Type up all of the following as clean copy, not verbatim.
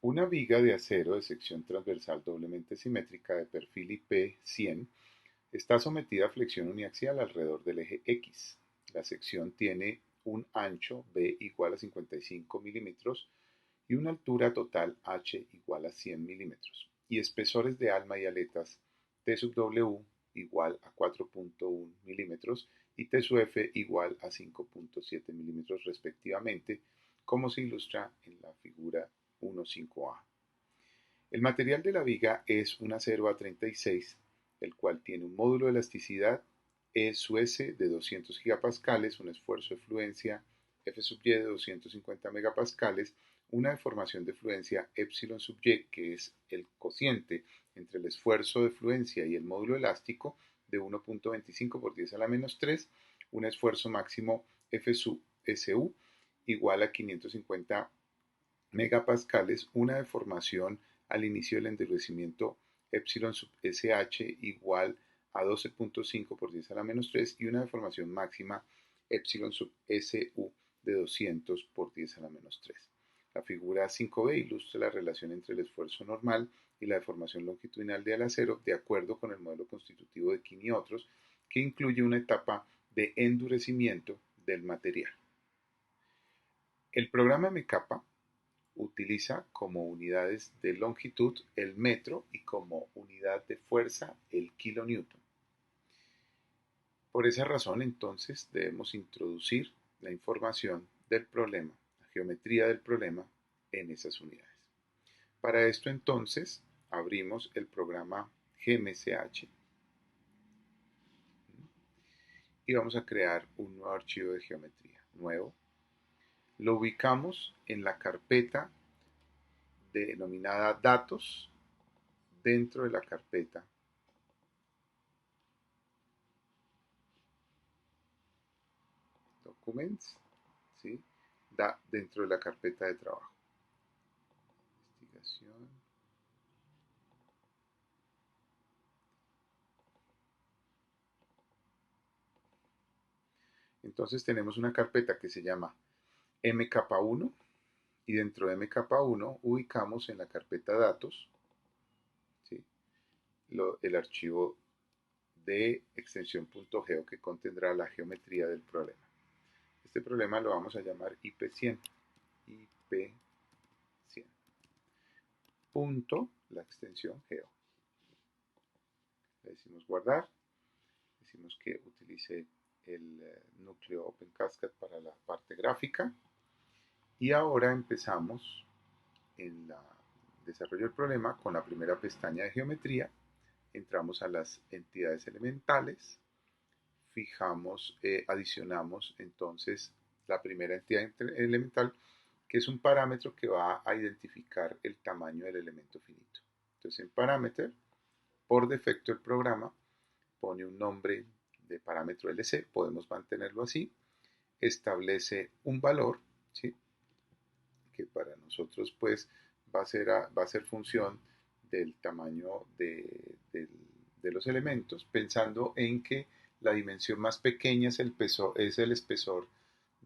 Una viga de acero de sección transversal doblemente simétrica de perfil IP 100 está sometida a flexión uniaxial alrededor del eje X. La sección tiene un ancho B igual a 55 milímetros y una altura total H igual a 100 milímetros y espesores de alma y aletas T sub W igual a 4.1 milímetros y T sub F igual a 5.7 milímetros respectivamente, como se ilustra en la figura 1.5a. El material de la viga es un acero A36, el cual tiene un módulo de elasticidad E sub S de 200 gigapascales, un esfuerzo de fluencia F sub Y de 250 megapascales, una deformación de fluencia epsilon sub Y, que es el cociente entre el esfuerzo de fluencia y el módulo elástico, de 1.25 por 10 a la menos 3, un esfuerzo máximo F sub SU igual a 550 megapascales, una deformación al inicio del endurecimiento epsilon sub SH igual a 12.5 por 10 a la menos 3 y una deformación máxima epsilon sub SU de 200 por 10 a la menos 3. La figura 5b ilustra la relación entre el esfuerzo normal y la deformación longitudinal del acero de acuerdo con el modelo constitutivo de King y otros, que incluye una etapa de endurecimiento del material. El programa MCAPA utiliza como unidades de longitud el metro y como unidad de fuerza el kilonewton. Por esa razón, entonces, debemos introducir la información del problema, la geometría del problema, en esas unidades. Para esto, entonces, abrimos el programa GMSH y vamos a crear un nuevo archivo de geometría, nuevo. Lo ubicamos en la carpeta denominada datos dentro de la carpeta documents, ¿sí? Dentro de la carpeta de trabajo. Investigación. Entonces tenemos una carpeta que se llama mk1 y dentro de mk1 ubicamos en la carpeta datos, ¿sí? El archivo de extensión .geo que contendrá la geometría del problema. Este problema lo vamos a llamar IP100. IP100. Punto, la extensión geo. Le decimos guardar. Decimos que utilice el núcleo OpenCascade para la parte gráfica. Y ahora empezamos en el desarrollo del problema con la primera pestaña de geometría. Entramos a las entidades elementales, adicionamos entonces la primera entidad elemental, que es un parámetro que va a identificar el tamaño del elemento finito. Entonces en parameter, por defecto el programa pone un nombre de parámetro LC, podemos mantenerlo así, establece un valor, ¿sí? Que para nosotros pues va a ser función del tamaño de los elementos, pensando en que la dimensión más pequeña es el espesor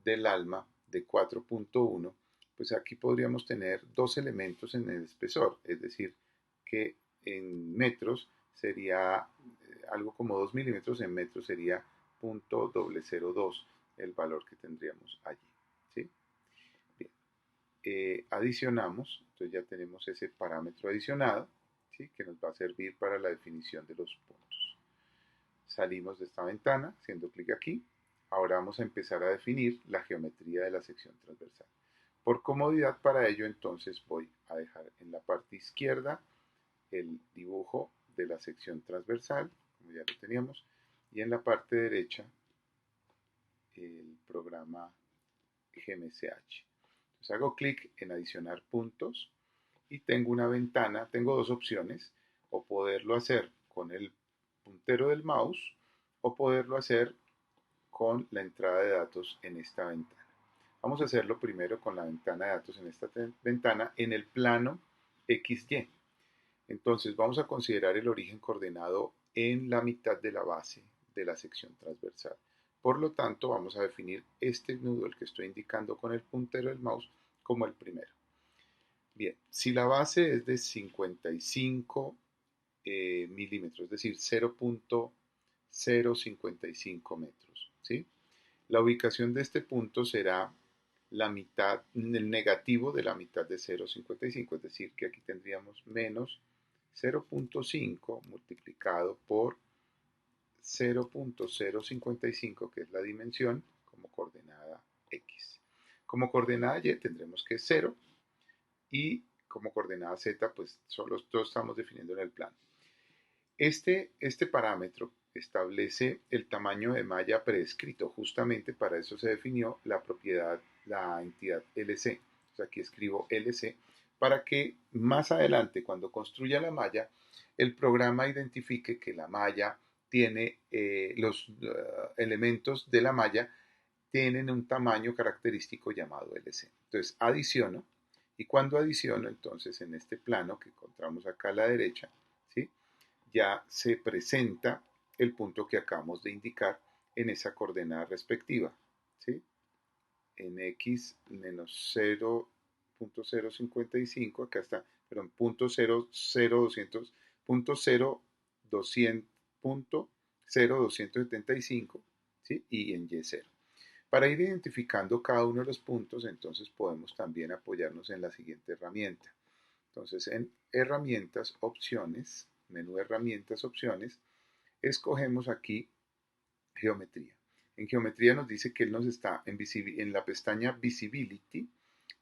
del alma de 4.1, pues aquí podríamos tener dos elementos en el espesor, es decir, que en metros sería algo como 2 milímetros, en metros sería 0.002 el valor que tendríamos allí. ¿Sí? Bien. Adicionamos, entonces ya tenemos ese parámetro adicionado, ¿sí? Que nos va a servir para la definición de los puntos. Salimos de esta ventana haciendo clic aquí. Ahora vamos a empezar a definir la geometría de la sección transversal. Por comodidad para ello, entonces voy a dejar en la parte izquierda el dibujo de la sección transversal, como ya lo teníamos, y en la parte derecha el programa GMSH. Entonces hago clic en adicionar puntos y tengo una ventana, tengo dos opciones, o poderlo hacer con el puntero del mouse o poderlo hacer con la entrada de datos en esta ventana. Vamos a hacerlo primero con la ventana de datos en esta ventana en el plano XY. Entonces vamos a considerar el origen coordenado en la mitad de la base de la sección transversal. Por lo tanto, vamos a definir este nudo, el que estoy indicando con el puntero del mouse, como el primero. Bien, si la base es de 55 milímetros, es decir, 0.055 metros, ¿sí? La ubicación de este punto será la mitad, el negativo de la mitad de 0.55, es decir, que aquí tendríamos menos 0.5 multiplicado por 0.055, que es la dimensión, como coordenada X. Como coordenada Y tendremos que 0 y como coordenada Z, pues solo estamos definiendo en el plano. Este parámetro establece el tamaño de malla prescrito. Justamente para eso se definió la propiedad, la entidad LC. O sea, aquí escribo LC para que más adelante, cuando construya la malla, el programa identifique que la malla tiene los elementos de la malla tienen un tamaño característico llamado LC. Entonces adiciono y cuando adiciono, entonces en este plano que encontramos acá a la derecha, ¿sí? Ya se presenta el punto que acabamos de indicar en esa coordenada respectiva, ¿sí? En x menos 0.055, acá está, perdón, punto 0.0200, punto 0.200, punto 0.275, ¿sí? Y en y 0. Para ir identificando cada uno de los puntos, entonces podemos también apoyarnos en la siguiente herramienta. Entonces, en herramientas, opciones, menú herramientas, opciones, escogemos aquí geometría. En geometría nos dice que él nos está en la pestaña Visibility,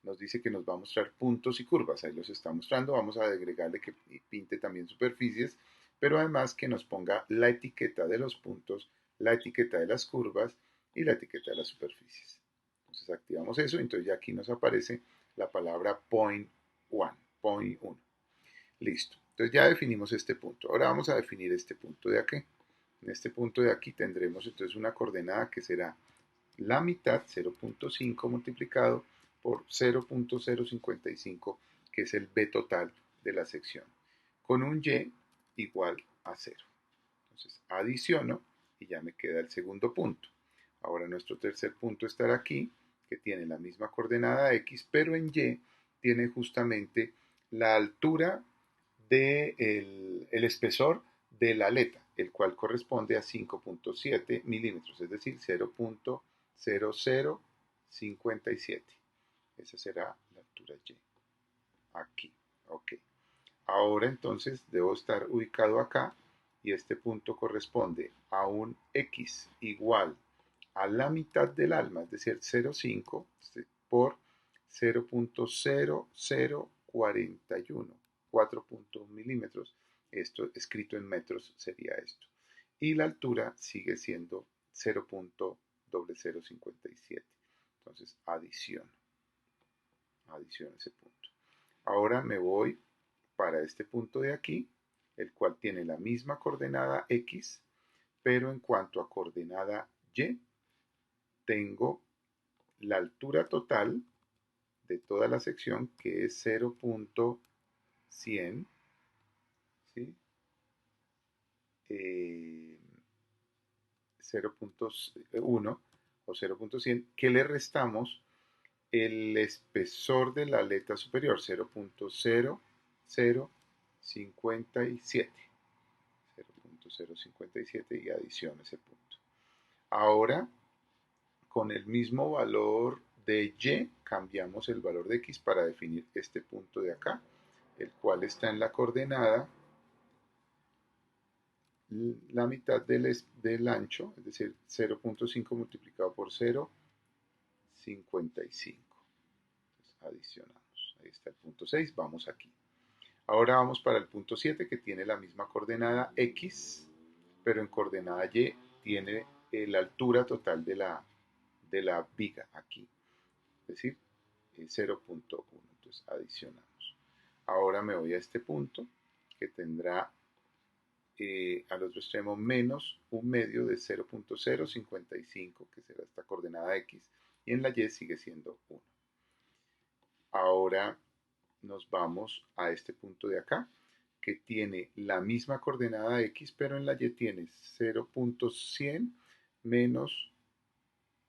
nos dice que nos va a mostrar puntos y curvas. Ahí los está mostrando. Vamos a agregarle que pinte también superficies, pero además que nos ponga la etiqueta de los puntos, la etiqueta de las curvas y la etiqueta de las superficies. Entonces activamos eso, entonces ya aquí nos aparece la palabra point 1, point 1. Listo. Entonces ya definimos este punto. Ahora vamos a definir este punto de aquí. En este punto de aquí tendremos entonces una coordenada que será la mitad, 0.5 multiplicado por 0.055, que es el B total de la sección, con un Y igual a 0. Entonces adiciono y ya me queda el segundo punto. Ahora nuestro tercer punto estará aquí, que tiene la misma coordenada X, pero en Y tiene justamente la altura del el espesor de la aleta, el cual corresponde a 5.7 milímetros, es decir, 0.0057. Esa será la altura Y. Aquí. Ok. Ahora entonces debo estar ubicado acá y este punto corresponde a un X igual a la mitad del alma, es decir, 0,5 por 0.0041, 4.1 milímetros. Esto escrito en metros sería esto. Y la altura sigue siendo 0.0057. Entonces adiciono ese punto. Ahora me voy para este punto de aquí, el cual tiene la misma coordenada X, pero en cuanto a coordenada Y, tengo la altura total de toda la sección, que es 0.100, ¿sí? 0.1 o 0.100, que le restamos el espesor de la aleta superior, 0.0057. 0.057 y adiciono ese punto. Ahora, con el mismo valor de Y, cambiamos el valor de X para definir este punto de acá, el cual está en la coordenada la mitad del ancho, es decir, 0.5 multiplicado por 0.55. Adicionamos. Ahí está el punto 6, vamos aquí. Ahora vamos para el punto 7, que tiene la misma coordenada X, pero en coordenada Y tiene la altura total de la viga aquí, es decir, 0.1. Entonces adicionamos. Ahora me voy a este punto que tendrá al otro extremo menos un medio de 0.055, que será esta coordenada X, y en la Y sigue siendo 1. Ahora nos vamos a este punto de acá, que tiene la misma coordenada X, pero en la Y tiene 0.100 menos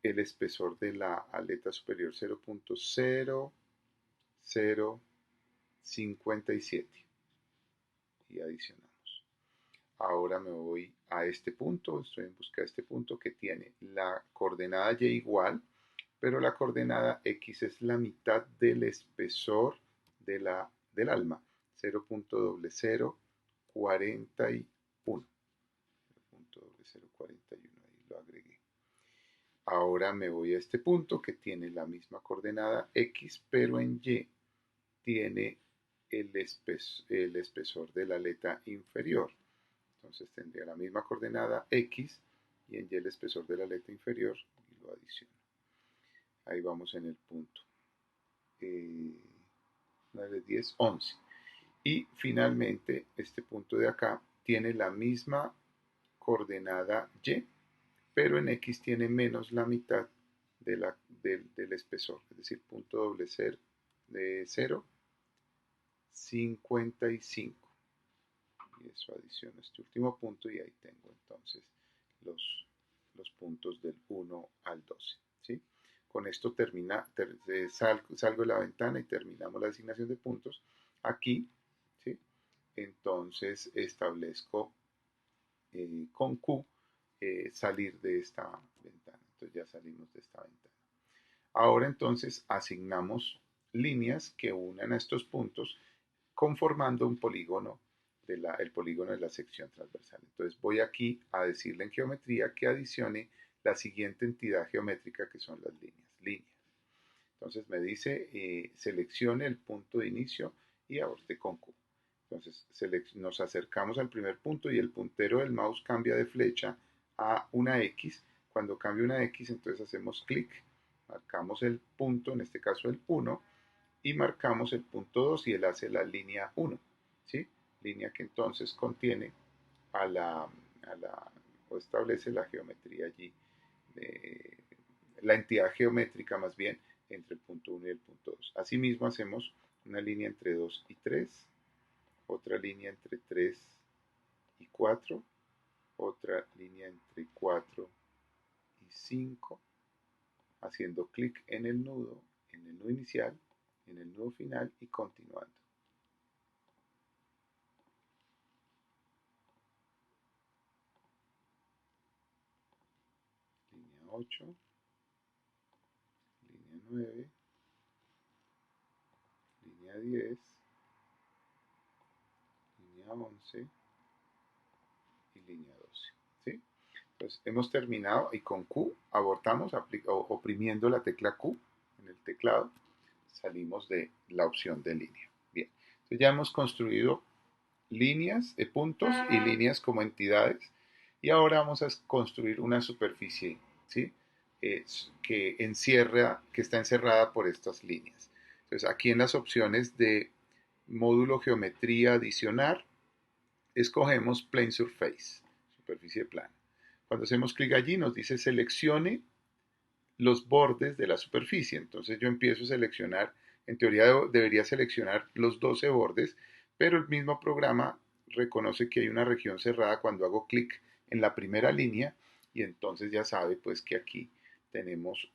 el espesor de la aleta superior, 0.000 57 y adicionamos. Ahora me voy a este punto, estoy en busca de este punto que tiene la coordenada y igual, pero la coordenada x es la mitad del espesor del alma, 0.0041. 0.0041, ahí lo agregué. Ahora me voy a este punto que tiene la misma coordenada x, pero en y tiene el espesor de la aleta inferior. Entonces tendría la misma coordenada x y en y el espesor de la aleta inferior y lo adiciono. Ahí vamos en el punto 9, 10, 11. Y finalmente este punto de acá tiene la misma coordenada y, pero en x tiene menos la mitad del espesor, es decir, punto doble cero de 0,55. Y eso adiciono este último punto y ahí tengo entonces los puntos del 1 al 12. ¿Sí? Con esto salgo de la ventana y terminamos la asignación de puntos. Aquí, ¿sí? Entonces establezco con Q salir de esta ventana. Entonces ya salimos de esta ventana. Ahora entonces asignamos líneas que unan a estos puntos conformando un polígono, el polígono de la sección transversal. Entonces voy aquí a decirle en geometría que adicione la siguiente entidad geométrica que son las líneas. Entonces me dice seleccione el punto de inicio y aborte con Q. Entonces nos acercamos al primer punto y el puntero del mouse cambia de flecha a una X. Cuando cambia una X, entonces hacemos clic, marcamos el punto, en este caso el 1, y marcamos el punto 2 y él hace la línea 1, ¿sí? Línea que entonces contiene o establece la geometría allí, la entidad geométrica más bien entre el punto 1 y el punto 2. Asimismo hacemos una línea entre 2 y 3, otra línea entre 3 y 4, otra línea entre 4 y 5, haciendo clic en el nudo inicial, en el nudo final y continuando. Línea 8, línea 9, línea 10, línea 11 y línea 12. ¿Sí? Entonces hemos terminado y con Q abortamos oprimiendo la tecla Q en el teclado. Salimos de la opción de línea. Bien, entonces ya hemos construido líneas, puntos y líneas como entidades. Y ahora vamos a construir una superficie, ¿sí? Que está encerrada por estas líneas. Entonces aquí en las opciones de módulo geometría adicionar, escogemos plane surface, superficie plana. Cuando hacemos clic allí nos dice seleccione los bordes de la superficie. Entonces yo empiezo a seleccionar, en teoría debería seleccionar los 12 bordes, pero el mismo programa reconoce que hay una región cerrada cuando hago clic en la primera línea y entonces ya sabe pues que aquí tenemos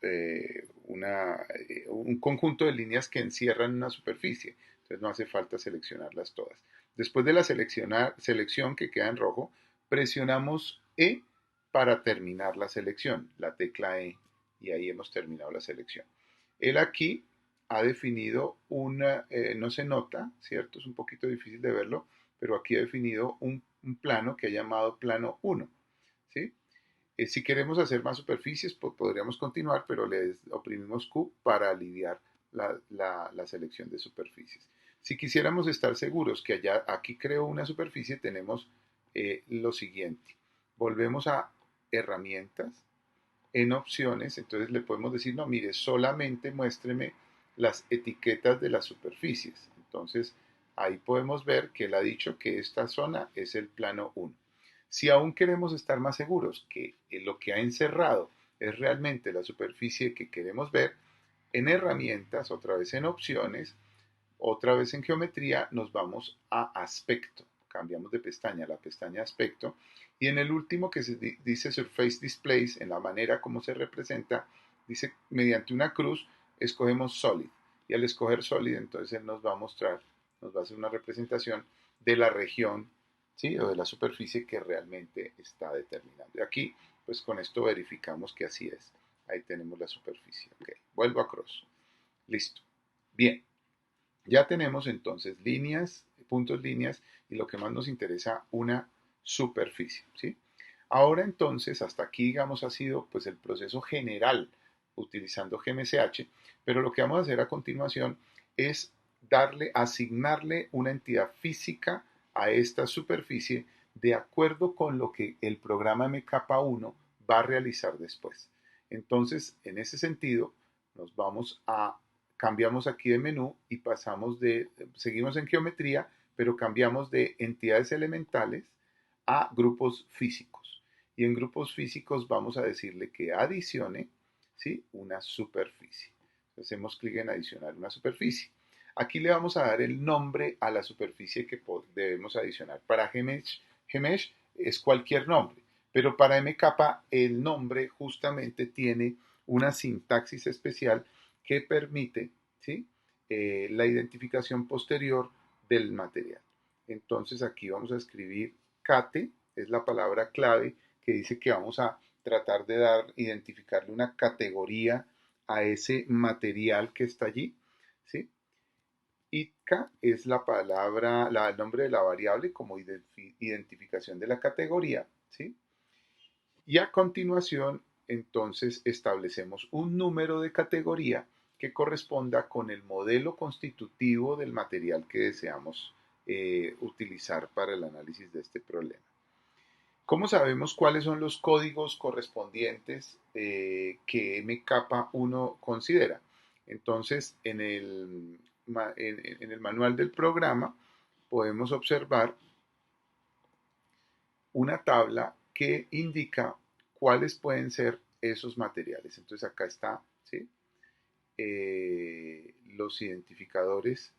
un conjunto de líneas que encierran una superficie. Entonces no hace falta seleccionarlas todas. Después de la selección que queda en rojo, presionamos E para terminar la selección, la tecla E, y ahí hemos terminado la selección. Él aquí ha definido no se nota, ¿cierto? Es un poquito difícil de verlo, pero aquí ha definido un plano que ha llamado plano 1, ¿sí? Si queremos hacer más superficies, pues podríamos continuar, pero le oprimimos Q para aliviar la selección de superficies. Si quisiéramos estar seguros que aquí creo una superficie, tenemos lo siguiente. Volvemos a herramientas, en opciones, entonces le podemos decir, no, mire, solamente muéstreme las etiquetas de las superficies. Entonces, ahí podemos ver que él ha dicho que esta zona es el plano 1. Si aún queremos estar más seguros que lo que ha encerrado es realmente la superficie que queremos ver, en herramientas, otra vez en opciones, otra vez en geometría, nos vamos a aspecto. Cambiamos de pestaña, la pestaña aspecto. Y en el último que se dice Surface Displays, en la manera como se representa, dice mediante una cruz, escogemos Solid. Y al escoger Solid, entonces él nos va a mostrar nos va a hacer una representación de la región, ¿sí? O de la superficie que realmente está determinando. Y aquí, pues con esto verificamos que así es. Ahí tenemos la superficie. Ok, vuelvo a cross. Listo. Bien. Ya tenemos entonces líneas, puntos, líneas y lo que más nos interesa, una superficie, ¿sí? Ahora entonces, hasta aquí digamos ha sido pues el proceso general utilizando GMSH, pero lo que vamos a hacer a continuación es asignarle una entidad física a esta superficie de acuerdo con lo que el programa MK1 va a realizar después. Entonces, en ese sentido, nos vamos a cambiamos aquí de menú y seguimos en geometría, pero cambiamos de entidades elementales a grupos físicos. Y en grupos físicos vamos a decirle que adicione, ¿sí?, una superficie. Hacemos clic en adicionar una superficie. Aquí le vamos a dar el nombre a la superficie que debemos adicionar. Para Gmesh es cualquier nombre, pero para MK el nombre justamente tiene una sintaxis especial que permite, ¿sí?, la identificación posterior del material. Entonces aquí vamos a escribir cate, es la palabra clave que dice que vamos a tratar de identificarle una categoría a ese material que está allí, ¿sí? Itka es la palabra, el nombre de la variable como identificación de la categoría, ¿sí? Y a continuación, entonces, establecemos un número de categoría que corresponda con el modelo constitutivo del material que deseamos utilizar para el análisis de este problema. ¿Cómo sabemos cuáles son los códigos correspondientes que MK1 considera? Entonces, en el manual del programa podemos observar una tabla que indica cuáles pueden ser esos materiales. Entonces acá está, ¿sí?, los identificadores,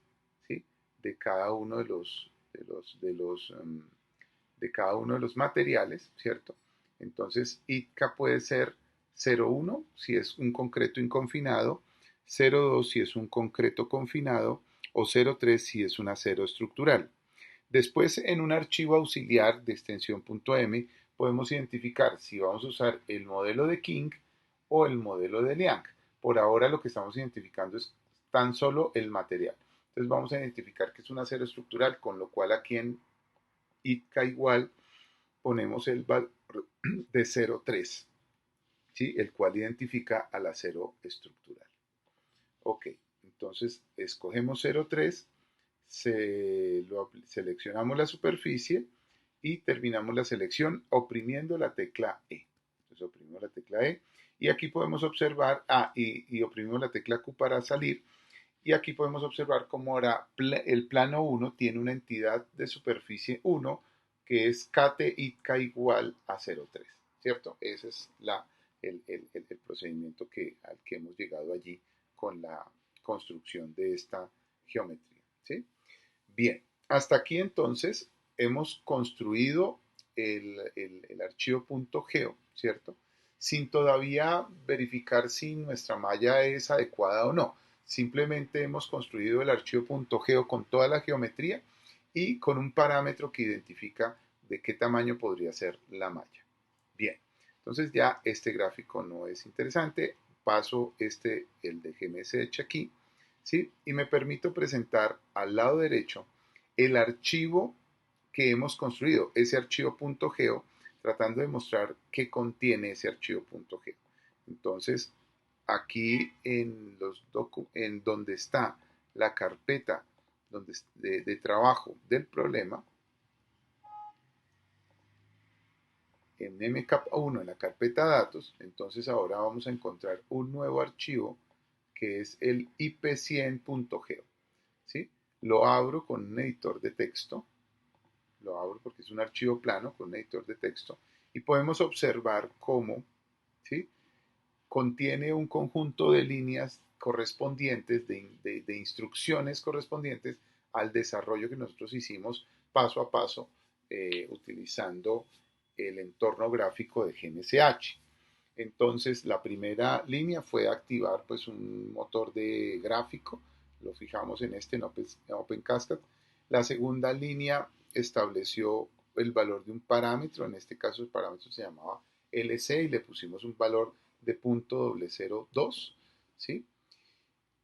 ¿sí?, de cada uno de cada uno de los materiales, ¿cierto? Entonces ITCA puede ser 0,1 si es un concreto inconfinado, 0,2 si es un concreto confinado o 0,3 si es un acero estructural. Después, en un archivo auxiliar de extensión .m, podemos identificar si vamos a usar el modelo de King o el modelo de Liang. Por ahora lo que estamos identificando es tan solo el material. Entonces vamos a identificar que es un acero estructural, con lo cual aquí en ITCA igual ponemos el valor de 0,3, ¿sí?, el cual identifica al acero estructural. Ok, entonces escogemos 0,3, seleccionamos la superficie y terminamos la selección oprimiendo la tecla E. Entonces oprimimos la tecla E y aquí podemos observar, y oprimimos la tecla Q para salir, y aquí podemos observar cómo ahora el plano 1 tiene una entidad de superficie 1 que es cate ITCA igual a 0,3, ¿cierto? Ese es el procedimiento al que hemos llegado allí con la construcción de esta geometría, ¿sí? Bien, hasta aquí entonces hemos construido el archivo .geo, ¿cierto? Sin todavía verificar si nuestra malla es adecuada o no. Simplemente hemos construido el archivo .geo con toda la geometría y con un parámetro que identifica de qué tamaño podría ser la malla. Bien, entonces ya este gráfico no es interesante. Paso el de GMSH aquí, ¿sí? Y me permito presentar al lado derecho el archivo que hemos construido, ese archivo .geo, tratando de mostrar qué contiene ese archivo .geo. Entonces, aquí en donde está la carpeta de trabajo del problema, en MK1, en la carpeta datos, entonces ahora vamos a encontrar un nuevo archivo que es el ip100.geo, ¿sí? Lo abro con un editor de texto, lo abro porque es un archivo plano con un editor de texto, y podemos observar cómo, ¿sí?, contiene un conjunto de líneas correspondientes, de instrucciones correspondientes al desarrollo que nosotros hicimos paso a paso utilizando el entorno gráfico de GMSH. Entonces, la primera línea fue activar pues un motor de gráfico lo fijamos en este en OpenCascad. La segunda línea estableció el valor de un parámetro, en este caso el parámetro se llamaba LC y le pusimos un valor de .002, ¿sí?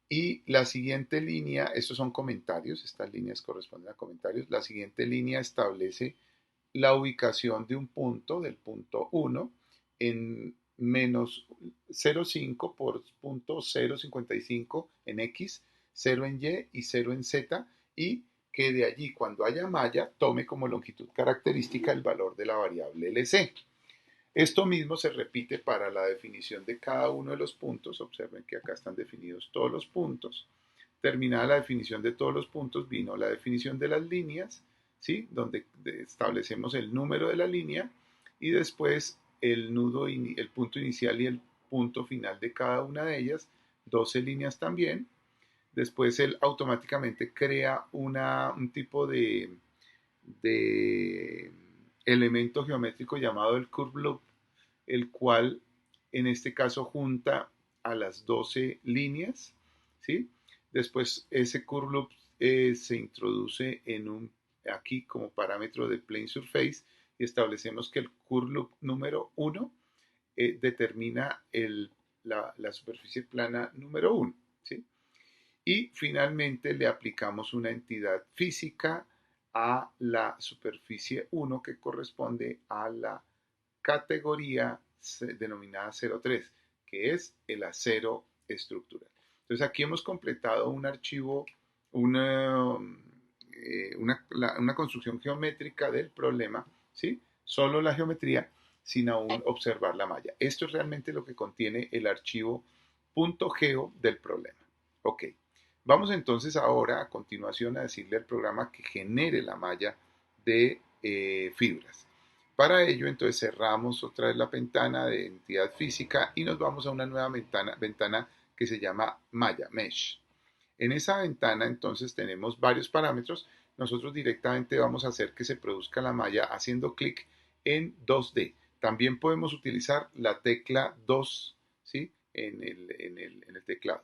Y la siguiente línea, estos son comentarios, estas líneas corresponden a comentarios. La siguiente línea establece la ubicación de un punto, del punto 1, en menos 0,5 por punto 0,55 en X, 0 en Y y 0 en Z, y que de allí, cuando haya malla, tome como longitud característica el valor de la variable LC. Esto mismo se repite para la definición de cada uno de los puntos. Observen que acá están definidos todos los puntos. Terminada la definición de todos los puntos, vino la definición de las líneas, ¿sí? Donde establecemos el número de la línea y después el nudo, el punto inicial y el punto final de cada una de ellas, 12 líneas también. Después él automáticamente crea un tipo de elemento geométrico llamado el curve loop, el cual en este caso junta a las 12 líneas, ¿sí? Después ese curve loop se introduce aquí como parámetro de plane surface y establecemos que el curve loop número 1 determina la superficie plana número 1, ¿sí? Y finalmente le aplicamos una entidad física a la superficie 1 que corresponde a la categoría denominada 03, que es el acero estructural. Entonces aquí hemos completado un archivo, una construcción geométrica del problema, ¿sí? Solo la geometría sin aún observar la malla. Esto es realmente lo que contiene el archivo .geo del problema. Ok, vamos entonces ahora a continuación a decirle al programa que genere la malla de fibras. Para ello, entonces cerramos otra vez la ventana de entidad física y nos vamos a una nueva ventana que se llama malla, mesh. En esa ventana, entonces, tenemos varios parámetros. Nosotros directamente vamos a hacer que se produzca la malla haciendo clic en 2D. También podemos utilizar la tecla 2, ¿sí? En el teclado.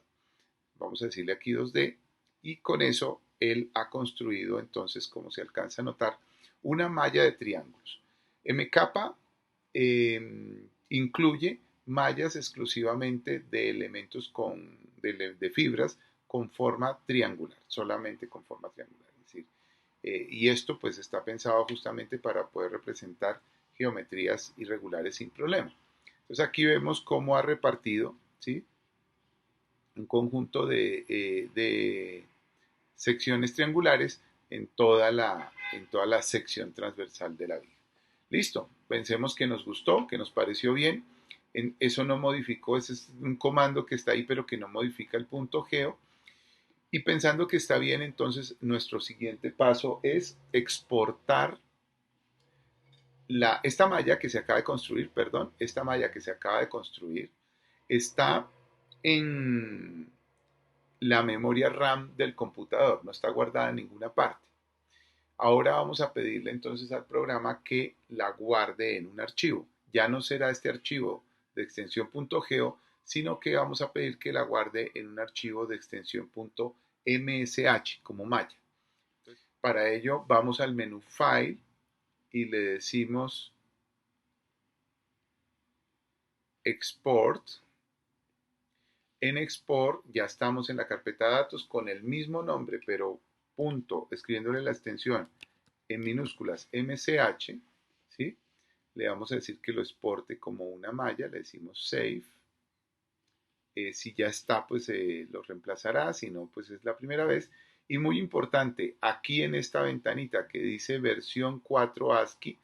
Vamos a decirle aquí 2D y con eso él ha construido, entonces, como se alcanza a notar, una malla de triángulos. MCapa incluye mallas exclusivamente de elementos de fibras con forma triangular, solamente con forma triangular. Es decir, y esto pues está pensado justamente para poder representar geometrías irregulares sin problema. Entonces aquí vemos cómo ha repartido, ¿sí? Un conjunto de secciones triangulares en toda la sección transversal de la viga. Listo, pensemos que nos gustó, que nos pareció bien. Eso no modificó, ese es un comando que está ahí, pero que no modifica el punto geo. Y pensando que está bien, entonces nuestro siguiente paso es exportar esta malla que se acaba de construir, esta malla que se acaba de construir está en la memoria RAM del computador, no está guardada en ninguna parte. Ahora vamos a pedirle entonces al programa que la guarde en un archivo. Ya no será este archivo de extensión .geo, sino que vamos a pedir que la guarde en un archivo de extensión .msh como malla. Para ello vamos al menú File y le decimos Export. En Export ya estamos en la carpeta datos con el mismo nombre, pero escribiéndole la extensión en minúsculas MCH, ¿sí? Le vamos a decir que lo exporte como una malla, le decimos Save. Si ya está, pues lo reemplazará, si no, pues es la primera vez. Y muy importante, aquí en esta ventanita que dice versión 4 ASCII,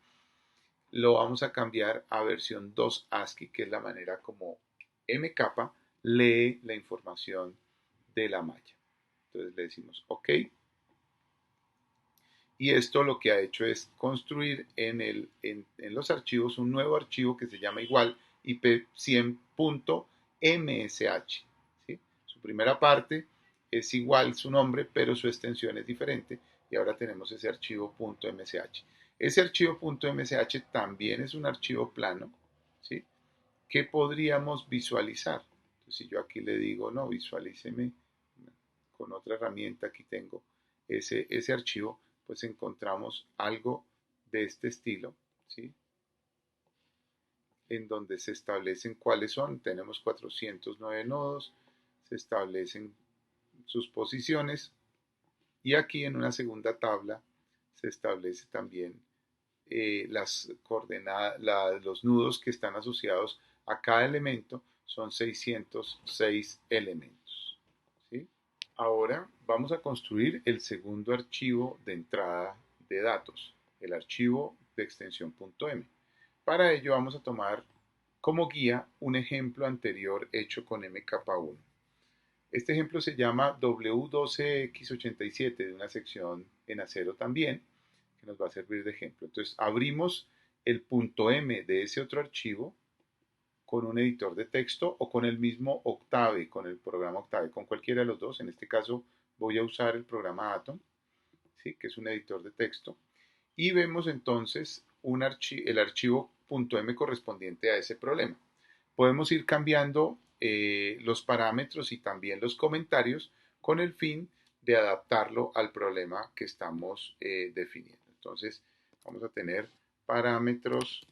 lo vamos a cambiar a versión 2 ASCII, que es la manera como MCapa lee la información de la malla. Entonces le decimos OK. Y esto lo que ha hecho es construir en los archivos un nuevo archivo que se llama igual IP100.msh. ¿Sí? Su primera parte es igual su nombre, pero su extensión es diferente. Y ahora tenemos ese archivo .msh. Ese archivo .msh también es un archivo plano, ¿sí? Que podríamos visualizar. Entonces, si yo aquí le digo, no, visualíceme con otra herramienta, aquí tengo ese archivo, pues encontramos algo de este estilo, ¿sí? En donde se establecen cuáles son, tenemos 409 nodos, se establecen sus posiciones y aquí en una segunda tabla se establece también las coordenadas, los nudos que están asociados a cada elemento, son 606 elementos, ¿sí? Ahora vamos a construir el segundo archivo de entrada de datos, el archivo de extensión .m. Para ello vamos a tomar como guía un ejemplo anterior hecho con MK1. Este ejemplo se llama W12X87 de una sección en acero también, que nos va a servir de ejemplo. Entonces abrimos el .m de ese otro archivo con un editor de texto o con el mismo Octave, con el programa Octave, con cualquiera de los dos. En este caso voy a usar el programa Atom, ¿sí? Que es un editor de texto. Y vemos entonces el archivo .m correspondiente a ese problema. Podemos ir cambiando los parámetros y también los comentarios con el fin de adaptarlo al problema que estamos definiendo. Entonces vamos a tener parámetros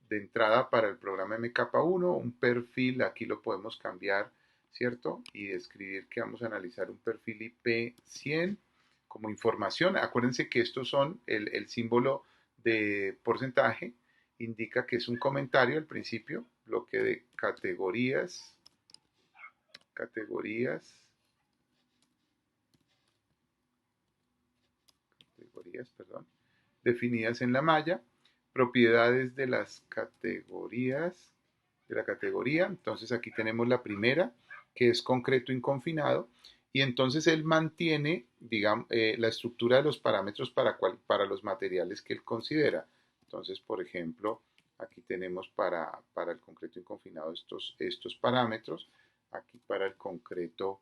de entrada para el programa MK1, un perfil, aquí lo podemos cambiar, ¿cierto? Y describir que vamos a analizar un perfil IP100 como información. Acuérdense que estos son el símbolo de porcentaje, indica que es un comentario al principio, bloque de categorías, perdón, definidas en la malla, propiedades de las categorías, de la categoría. Entonces aquí tenemos la primera, que es concreto inconfinado, y entonces él mantiene, digamos, la estructura de los parámetros para los materiales que él considera. Entonces, por ejemplo, aquí tenemos para el concreto inconfinado estos parámetros, aquí para el concreto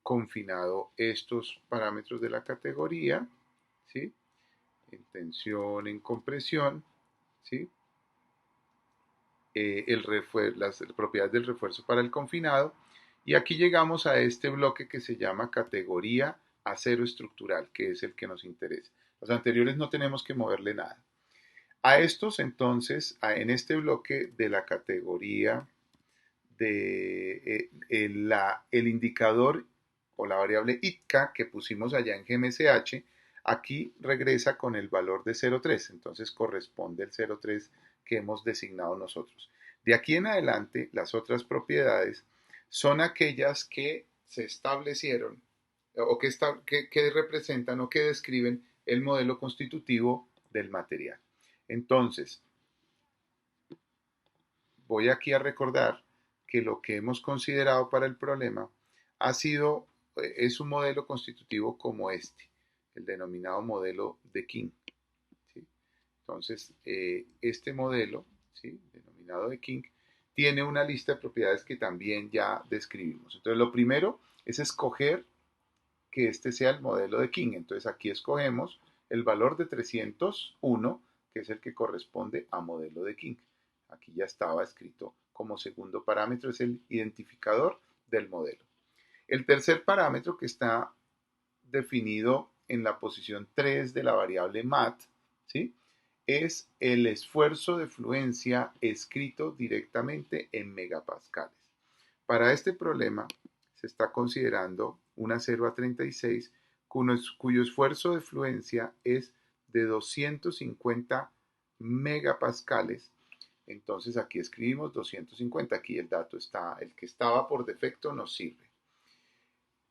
confinado estos parámetros de la categoría, ¿sí? En tensión, en compresión, ¿sí? Las propiedades del refuerzo para el confinado. Y aquí llegamos a este bloque que se llama categoría acero estructural, que es el que nos interesa. Los anteriores no tenemos que moverle nada. A estos entonces, en este bloque de la categoría de el indicador o la variable ITCA que pusimos allá en GMSH, aquí regresa con el valor de 0,3, entonces corresponde el 0,3 que hemos designado nosotros. De aquí en adelante, las otras propiedades son aquellas que se establecieron o que representan o que describen el modelo constitutivo del material. Entonces, voy aquí a recordar que lo que hemos considerado para el problema es un modelo constitutivo como este, el denominado modelo de King, ¿sí? Entonces, este modelo, ¿sí? Denominado de King, tiene una lista de propiedades que también ya describimos. Entonces, lo primero es escoger que este sea el modelo de King. Entonces, aquí escogemos el valor de 301, que es el que corresponde a modelo de King. Aquí ya estaba escrito como segundo parámetro, es el identificador del modelo. El tercer parámetro que está definido en la posición 3 de la variable mat, ¿sí? Es el esfuerzo de fluencia escrito directamente en megapascales. Para este problema se está considerando una 0 a 36 cuyo esfuerzo de fluencia es de 250 megapascales. Entonces aquí escribimos 250, aquí el dato está, el que estaba por defecto nos sirve.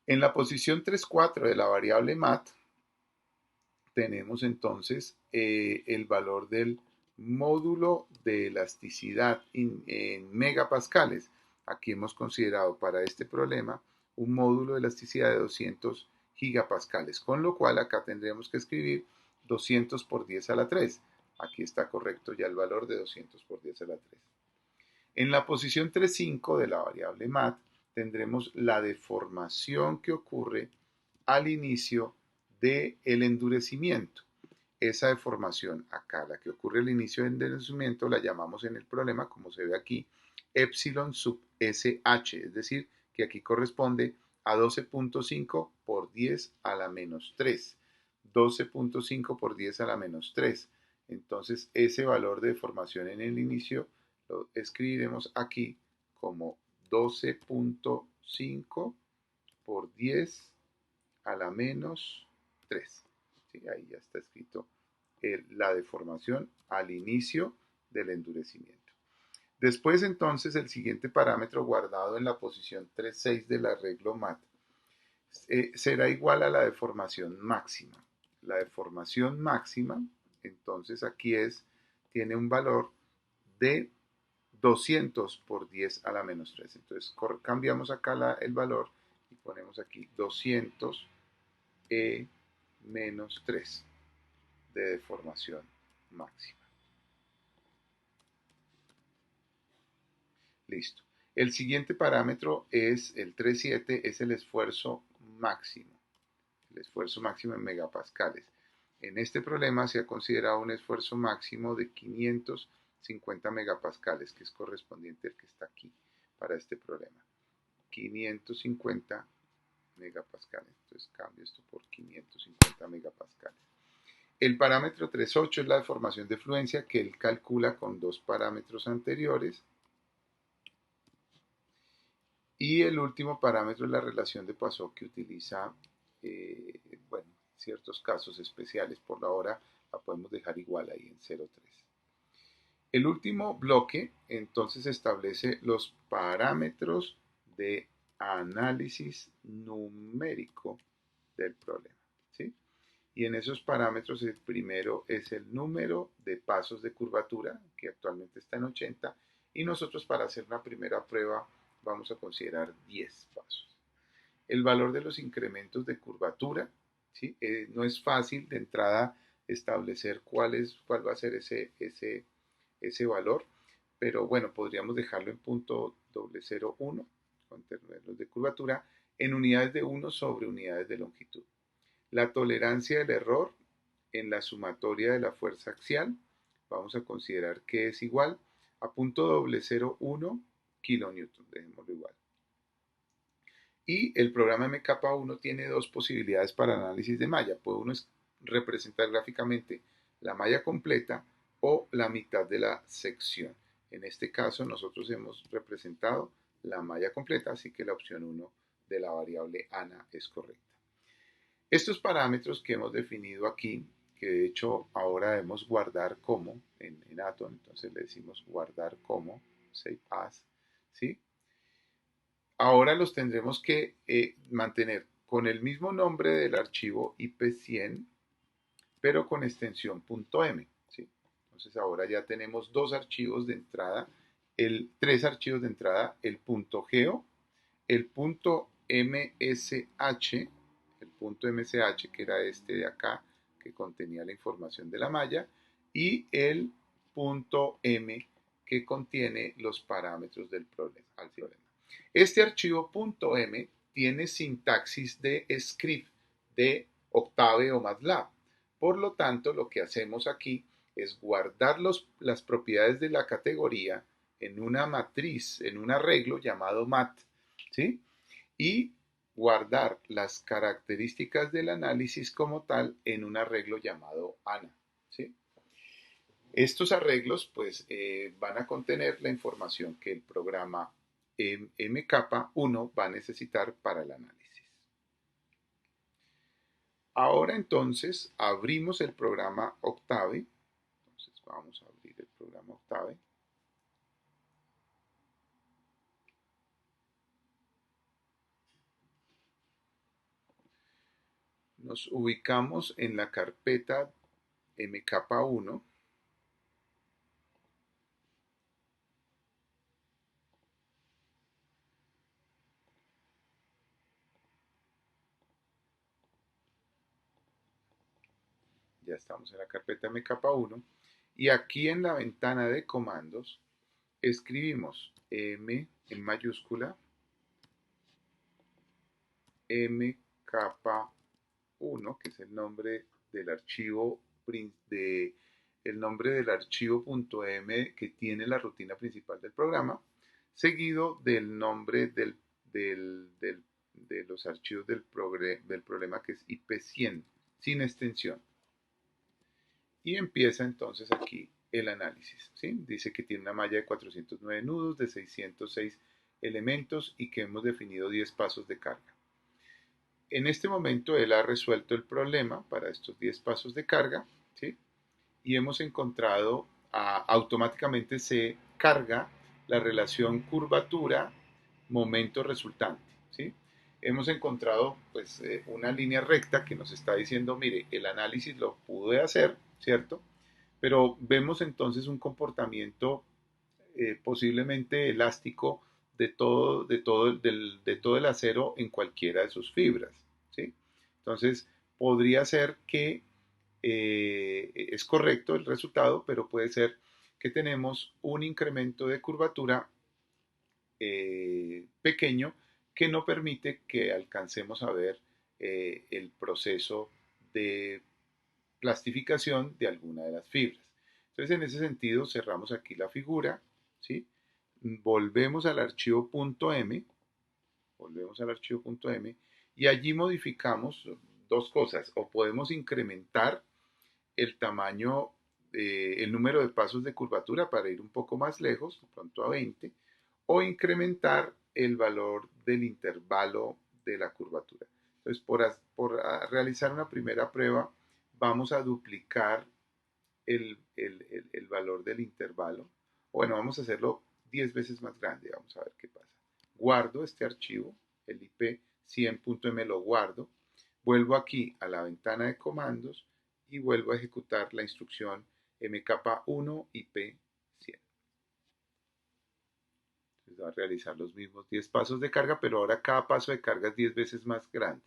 En la posición 3,4 de la variable mat tenemos entonces el valor del módulo de elasticidad en megapascales. Aquí hemos considerado para este problema un módulo de elasticidad de 200 gigapascales, con lo cual acá tendríamos que escribir 200 por 10 a la 3. Aquí está correcto ya el valor de 200 por 10 a la 3. En la posición 3,5 de la variable mat tendremos la deformación que ocurre al inicio del endurecimiento. Esa deformación acá, la que ocurre al inicio del endurecimiento, la llamamos en el problema, como se ve aquí, epsilon sub SH, es decir, que aquí corresponde a 12.5 por 10 a la menos 3. 12.5 por 10 a la menos 3. Entonces ese valor de deformación en el inicio lo escribiremos aquí como 12.5 por 10 a la menos 3. ¿Sí? Ahí ya está escrito la deformación al inicio del endurecimiento. Después entonces el siguiente parámetro guardado en la posición 3.6 del arreglo MAT será igual a la deformación máxima. La deformación máxima, entonces aquí tiene un valor de 200 por 10 a la menos 3. Entonces cambiamos acá el valor y ponemos aquí 200 menos 3 de deformación máxima. Listo. El siguiente parámetro es el 3.7, es el esfuerzo máximo. El esfuerzo máximo en megapascales. En este problema se ha considerado un esfuerzo máximo de 550 megapascales, que es correspondiente al que está aquí para este problema. 550 megapascales. Entonces cambio esto por 550 megapascales. El parámetro 3.8 es la deformación de fluencia que él calcula con dos parámetros anteriores. Y el último parámetro es la relación de Poisson que utiliza, bueno, ciertos casos especiales. Por la hora la podemos dejar igual ahí en 0.3. El último bloque entonces establece los parámetros de análisis numérico del problema, ¿sí? Y en esos parámetros el primero es el número de pasos de curvatura, que actualmente está en 80, y nosotros para hacer una primera prueba vamos a considerar 10 pasos. El valor de los incrementos de curvatura, ¿sí? No es fácil de entrada establecer cuál va a ser ese valor, pero bueno, podríamos dejarlo en punto 0.01 con términos de curvatura en unidades de 1 sobre unidades de longitud. La tolerancia del error en la sumatoria de la fuerza axial, vamos a considerar que es igual a punto 0.01 kilonewton, dejémoslo igual. Y el programa MK1 tiene dos posibilidades para análisis de malla. Puede uno representar gráficamente la malla completa o la mitad de la sección. En este caso nosotros hemos representado la malla completa, así que la opción 1 de la variable ANA es correcta. Estos parámetros que hemos definido aquí, que de hecho ahora debemos guardar como en Atom, entonces le decimos guardar como, save as, ¿sí? Ahora los tendremos que mantener con el mismo nombre del archivo IP100, pero con extensión .m, ¿sí? Entonces ahora ya tenemos dos archivos de entrada, tres archivos de entrada, el .geo, el .msh, que era este de acá, que contenía la información de la malla, y el .m, que contiene los parámetros del problema. Este archivo .m tiene sintaxis de script de Octave o MATLAB. Por lo tanto, lo que hacemos aquí es guardar las propiedades de la categoría en una matriz, en un arreglo llamado mat, ¿sí? Y guardar las características del análisis como tal en un arreglo llamado ANA, ¿sí? Estos arreglos pues van a contener la información que el programa MK1 va a necesitar para el análisis. Ahora entonces abrimos el programa Octave. Entonces vamos a abrir el programa Octave. Nos ubicamos en la carpeta MK1. Ya estamos en la carpeta MK1. Y aquí en la ventana de comandos escribimos M en mayúscula, MK1, que es el nombre del archivo .m que tiene la rutina principal del programa, seguido del nombre del de los archivos del problema, que es IP100, sin extensión. Y empieza entonces aquí el análisis, ¿sí? Dice que tiene una malla de 409 nudos, de 606 elementos y que hemos definido 10 pasos de carga. En este momento él ha resuelto el problema para estos 10 pasos de carga, ¿sí? Y hemos encontrado, automáticamente se carga la relación curvatura momento resultante, ¿sí? Hemos encontrado pues una línea recta que nos está diciendo, mire, el análisis lo pude hacer, ¿cierto? Pero vemos entonces un comportamiento posiblemente elástico de todo el acero en cualquiera de sus fibras, ¿sí? Entonces, podría ser que es correcto el resultado, pero puede ser que tenemos un incremento de curvatura pequeño que no permite que alcancemos a ver el proceso de plastificación de alguna de las fibras. Entonces, en ese sentido, cerramos aquí la figura, ¿sí? Volvemos al archivo .m, y allí modificamos dos cosas, o podemos incrementar el tamaño, el número de pasos de curvatura para ir un poco más lejos, de pronto a 20, o incrementar el valor del intervalo de la curvatura. Entonces, por realizar una primera prueba, vamos a duplicar el valor del intervalo. Bueno, vamos a hacerlo 10 veces más grande, vamos a ver qué pasa. Guardo este archivo, el IP 100.m lo guardo, vuelvo aquí a la ventana de comandos y vuelvo a ejecutar la instrucción mk1 IP 100. Entonces va a realizar los mismos 10 pasos de carga, pero ahora cada paso de carga es 10 veces más grande.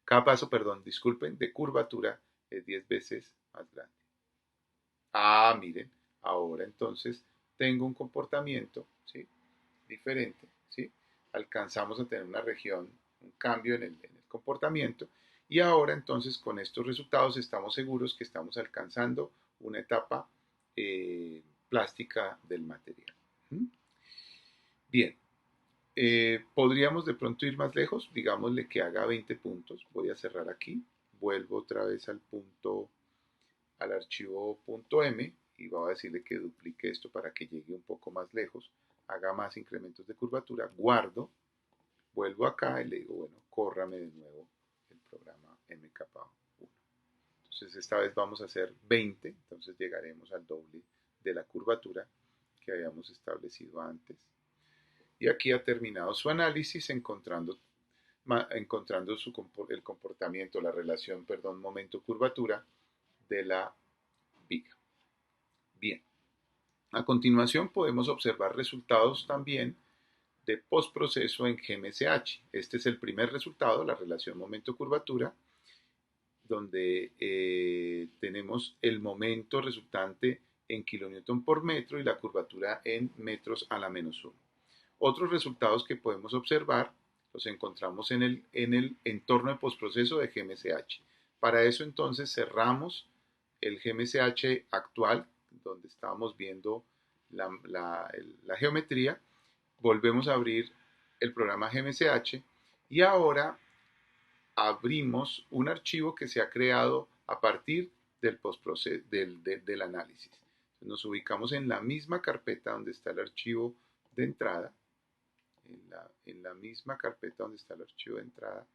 Cada paso, perdón, disculpen, de curvatura es 10 veces más grande. Miren, ahora entonces tengo un comportamiento, ¿sí? Diferente, ¿sí? Alcanzamos a tener una región, un cambio en el comportamiento, y ahora entonces con estos resultados estamos seguros que estamos alcanzando una etapa plástica del material. ¿Mm? Bien, podríamos de pronto ir más lejos, digámosle que haga 20 puntos, voy a cerrar aquí, vuelvo otra vez al archivo .m y voy a decirle que duplique esto para que llegue un poco más lejos, haga más incrementos de curvatura, guardo, vuelvo acá y le digo, bueno, córrame de nuevo el programa MK1. Entonces esta vez vamos a hacer 20, entonces llegaremos al doble de la curvatura que habíamos establecido antes. Y aquí ha terminado su análisis encontrando el comportamiento, la relación, perdón, momento-curvatura de la viga. Bien, a continuación podemos observar resultados también de postproceso en GMSH. Este es el primer resultado, la relación momento-curvatura, donde tenemos el momento resultante en kilonewton por metro y la curvatura en metros a la -1. Otros resultados que podemos observar los encontramos en el entorno de postproceso de GMSH. Para eso entonces cerramos el GMSH actual, donde estábamos viendo la geometría, volvemos a abrir el programa GMSH y ahora abrimos un archivo que se ha creado a partir del análisis. Nos ubicamos en la misma carpeta donde está el archivo de entrada, en la misma carpeta donde está el archivo de entrada.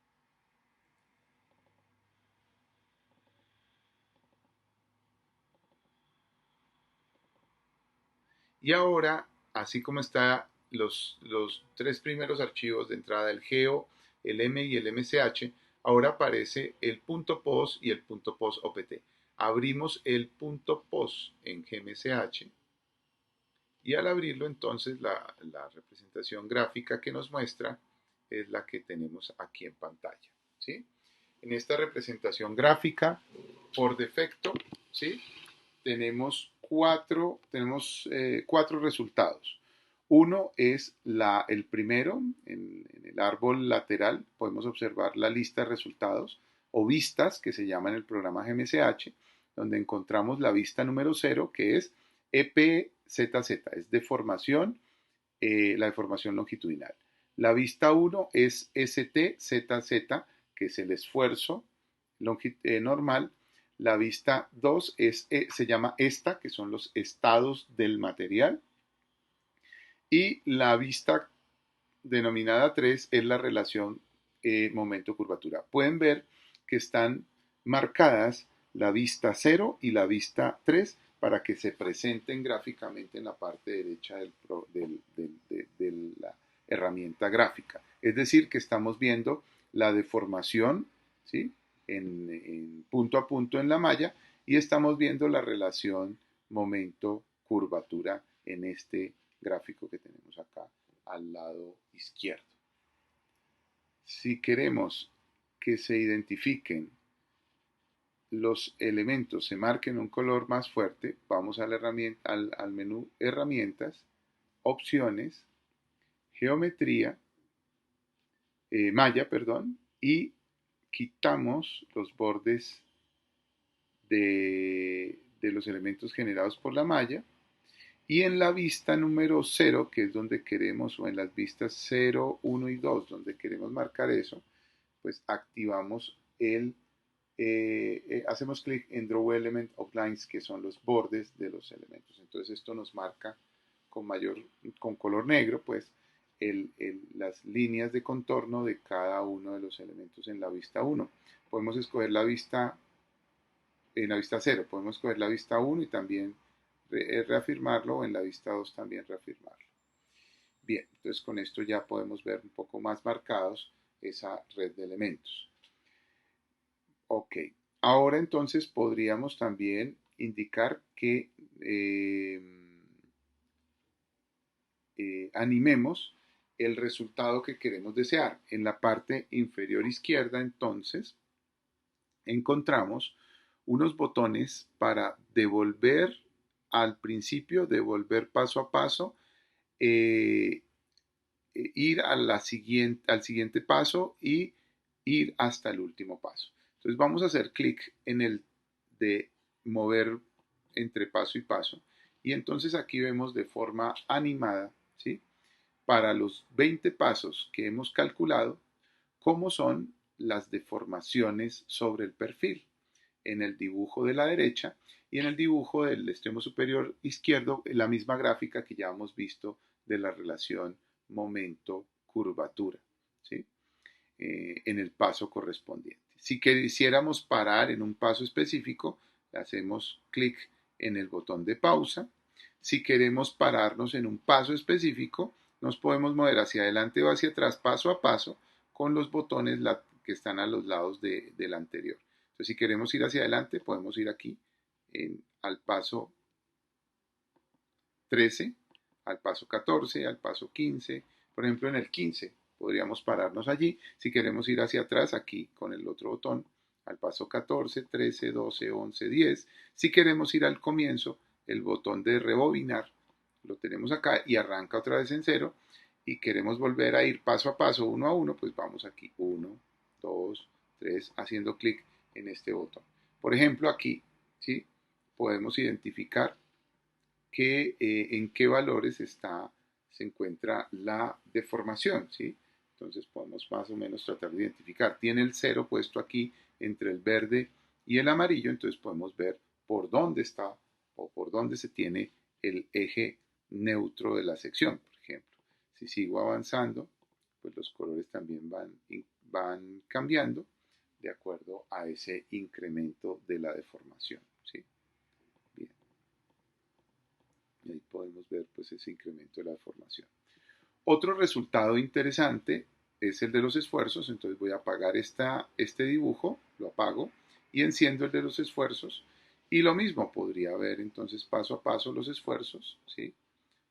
Y ahora, así como está los tres primeros archivos de entrada, el geo, el m y el msh, ahora aparece el .pos y el .pos opt. Abrimos el .pos en gmsh y al abrirlo entonces la representación gráfica que nos muestra es la que tenemos aquí en pantalla, ¿sí? En esta representación gráfica, por defecto, ¿sí? Tenemos cuatro resultados. Uno es el primero, en el árbol lateral podemos observar la lista de resultados o vistas que se llama en el programa GMSH, donde encontramos la vista número 0 que es EPZZ, es deformación, la deformación longitudinal. La vista 1 es ST, ZZ, que es el esfuerzo normal. La vista 2 se llama ESTA, que son los estados del material. Y la vista denominada 3 es la relación momento-curvatura. Pueden ver que están marcadas la vista 0 y la vista 3 para que se presenten gráficamente en la parte derecha de la herramienta gráfica. Es decir, que estamos viendo la deformación, ¿sí?, en punto a punto en la malla, y estamos viendo la relación momento-curvatura en este gráfico que tenemos acá al lado izquierdo. Si queremos que se identifiquen los elementos, se marquen un color más fuerte, vamos a la herramienta, al menú Herramientas, Opciones, Geometría, Malla, perdón, y quitamos los bordes de los elementos generados por la malla. Y en la vista número 0, que es donde queremos, o en las vistas 0, 1 y 2, donde queremos marcar eso, pues activamos hacemos clic en Draw Element of Lines, que son los bordes de los elementos. Entonces esto nos marca con color negro, pues, las líneas de contorno de cada uno de los elementos en la vista 1. Podemos escoger en la vista 0, podemos escoger la vista 1 y también reafirmarlo, o en la vista 2 también reafirmarlo. Bien, entonces con esto ya podemos ver un poco más marcados esa red de elementos. Ok, ahora entonces podríamos también indicar que animemos el resultado que queremos desear. En la parte inferior izquierda, entonces, encontramos unos botones para devolver al principio, devolver paso a paso, ir al siguiente paso y ir hasta el último paso. Entonces vamos a hacer clic en el de mover entre paso y paso, y entonces aquí vemos de forma animada, ¿sí?, para los 20 pasos que hemos calculado, cómo son las deformaciones sobre el perfil en el dibujo de la derecha, y en el dibujo del extremo superior izquierdo la misma gráfica que ya hemos visto de la relación momento-curvatura, ¿sí?, en el paso correspondiente. Si quisiéramos parar en un paso específico, hacemos clic en el botón de pausa. Si queremos pararnos en un paso específico, nos podemos mover hacia adelante o hacia atrás paso a paso con los botones que están a los lados del anterior. Entonces, si queremos ir hacia adelante, podemos ir aquí al paso 13, al paso 14, al paso 15. Por ejemplo, en el 15 podríamos pararnos allí. Si queremos ir hacia atrás, aquí con el otro botón, al paso 14, 13, 12, 11, 10. Si queremos ir al comienzo, el botón de rebobinar lo tenemos acá y arranca otra vez en 0. Y queremos volver a ir paso a paso, uno a uno, pues vamos aquí, 1, 2, 3, haciendo clic en este botón. Por ejemplo, aquí, ¿sí?, podemos identificar en qué valores se encuentra la deformación, ¿sí? Entonces podemos más o menos tratar de identificar. Tiene el 0 puesto aquí entre el verde y el amarillo, entonces podemos ver por dónde está o por dónde se tiene el eje neutro de la sección, por ejemplo. Si sigo avanzando, pues los colores también van cambiando de acuerdo a ese incremento de la deformación, ¿sí? Bien. Y ahí podemos ver pues ese incremento de la deformación. Otro resultado interesante es el de los esfuerzos. Entonces voy a apagar este dibujo, lo apago y enciendo el de los esfuerzos. Y lo mismo, podría ver entonces paso a paso los esfuerzos, ¿sí?,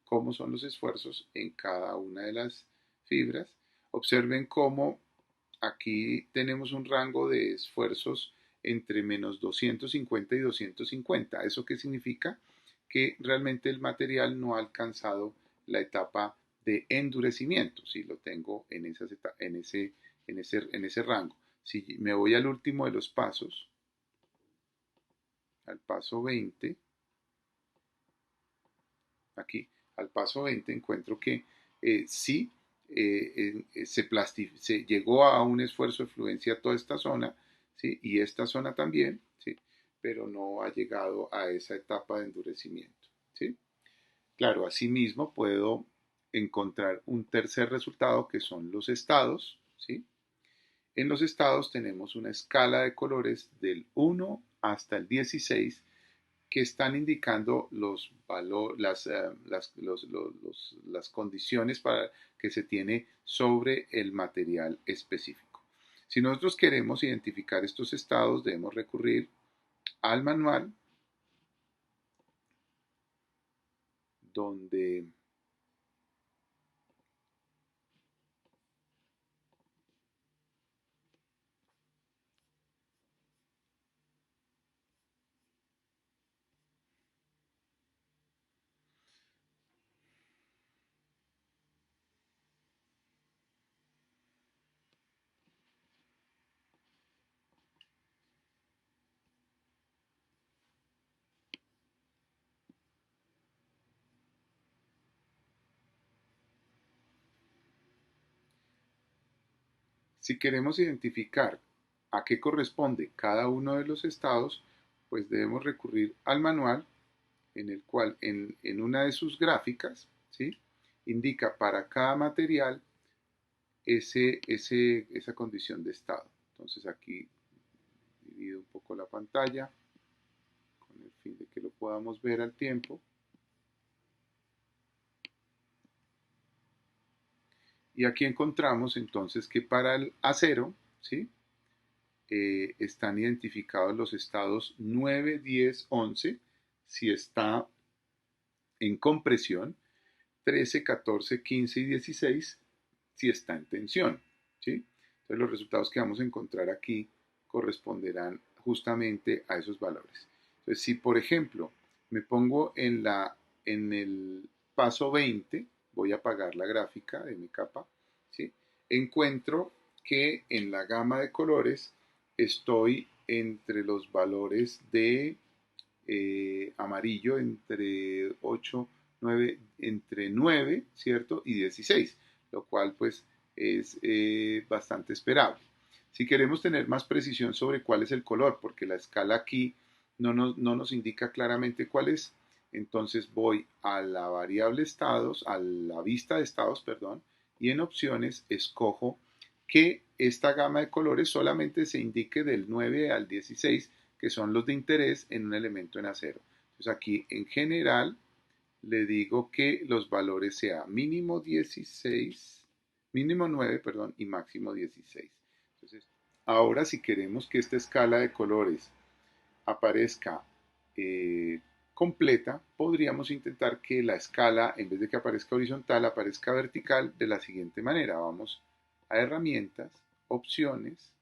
cómo son los esfuerzos en cada una de las fibras. Observen cómo aquí tenemos un rango de esfuerzos entre menos 250 y 250. ¿Eso qué significa? Que realmente el material no ha alcanzado la etapa de endurecimiento, si lo tengo en ese rango. Si me voy al último de los pasos, al paso 20, aquí, al paso 20 encuentro que sí se llegó a un esfuerzo de fluencia a toda esta zona, ¿sí? Y esta zona también, ¿sí? Pero no ha llegado a esa etapa de endurecimiento, ¿sí? Claro, asimismo puedo encontrar un tercer resultado que son los estados, ¿sí? En los estados tenemos una escala de colores del 1 hasta el 16 que están indicando los las condiciones para que se tiene sobre el material específico. Si nosotros queremos identificar estos estados, debemos recurrir al manual donde si queremos identificar a qué corresponde cada uno de los estados, pues debemos recurrir al manual en el cual en una de sus gráficas, ¿sí? Indica para cada material esa condición de estado. Entonces aquí divido un poco la pantalla con el fin de que lo podamos ver al tiempo. Y aquí encontramos entonces que para el acero, ¿sí? Están identificados los estados 9, 10, 11, si está en compresión, 13, 14, 15 y 16, si está en tensión, ¿sí? Entonces los resultados que vamos a encontrar aquí corresponderán justamente a esos valores. Entonces, si por ejemplo me pongo en el paso 20, voy a apagar la gráfica de mi capa, ¿sí? Encuentro que en la gama de colores estoy entre los valores de amarillo entre 8, 9, entre 9, ¿cierto? Y 16, lo cual pues es bastante esperable. Si queremos tener más precisión sobre cuál es el color, porque la escala aquí no nos indica claramente cuál es, entonces voy a la variable estados, a la vista de estados, perdón, y en opciones escojo que esta gama de colores solamente se indique del 9 al 16, que son los de interés en un elemento en acero. Entonces aquí en general le digo que los valores sea mínimo 16, mínimo 9, perdón, y máximo 16. Entonces, ahora si queremos que esta escala de colores aparezca completa, podríamos intentar que la escala, en vez de que aparezca horizontal, aparezca vertical de la siguiente manera. Vamos a herramientas, opciones,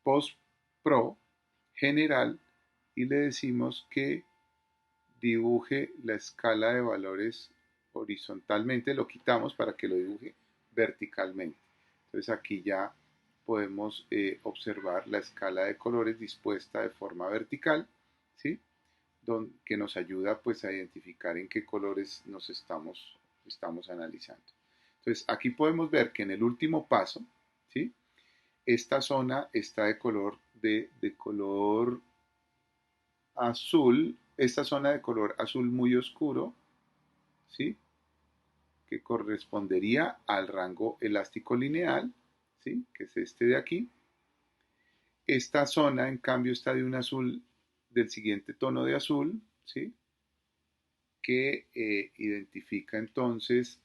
post pro, general, y le decimos que dibuje la escala de valores horizontalmente, lo quitamos para que lo dibuje verticalmente. Entonces aquí ya podemos observar la escala de colores dispuesta de forma vertical, ¿sí? Que nos ayuda pues a identificar en qué colores estamos analizando. Entonces aquí podemos ver que en el último paso, ¿sí? Esta zona está de color azul, esta zona de color azul muy oscuro, ¿sí? Que correspondería al rango elástico lineal, ¿sí? Que es este de aquí. Esta zona, en cambio, está de un azul del siguiente tono de azul, ¿sí? Que identifica entonces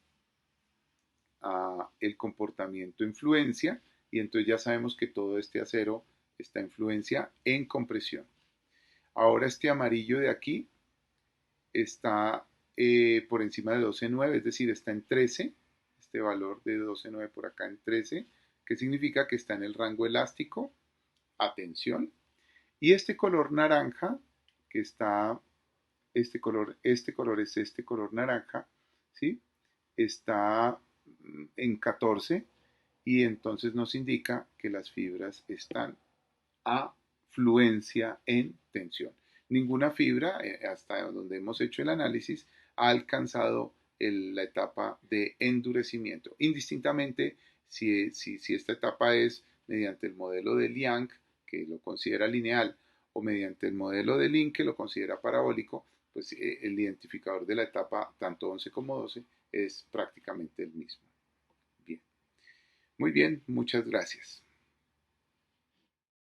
el comportamiento influencia, y entonces ya sabemos que todo este acero está influencia en compresión. Ahora este amarillo de aquí está por encima de 12,9, es decir, está en 13, este valor de 12,9 por acá en 13, que significa que está en el rango elástico a tensión. Y este color naranja, que está, este color es este color naranja, ¿sí? Está en 14 y entonces nos indica que las fibras están a fluencia en tensión. Ninguna fibra, hasta donde hemos hecho el análisis, ha alcanzado la etapa de endurecimiento. Indistintamente si esta etapa es mediante el modelo de Liang, que lo considera lineal, o mediante el modelo de Lin, que lo considera parabólico, pues el identificador de la etapa, tanto 11 como 12, es prácticamente el mismo. Bien. Muy bien, muchas gracias.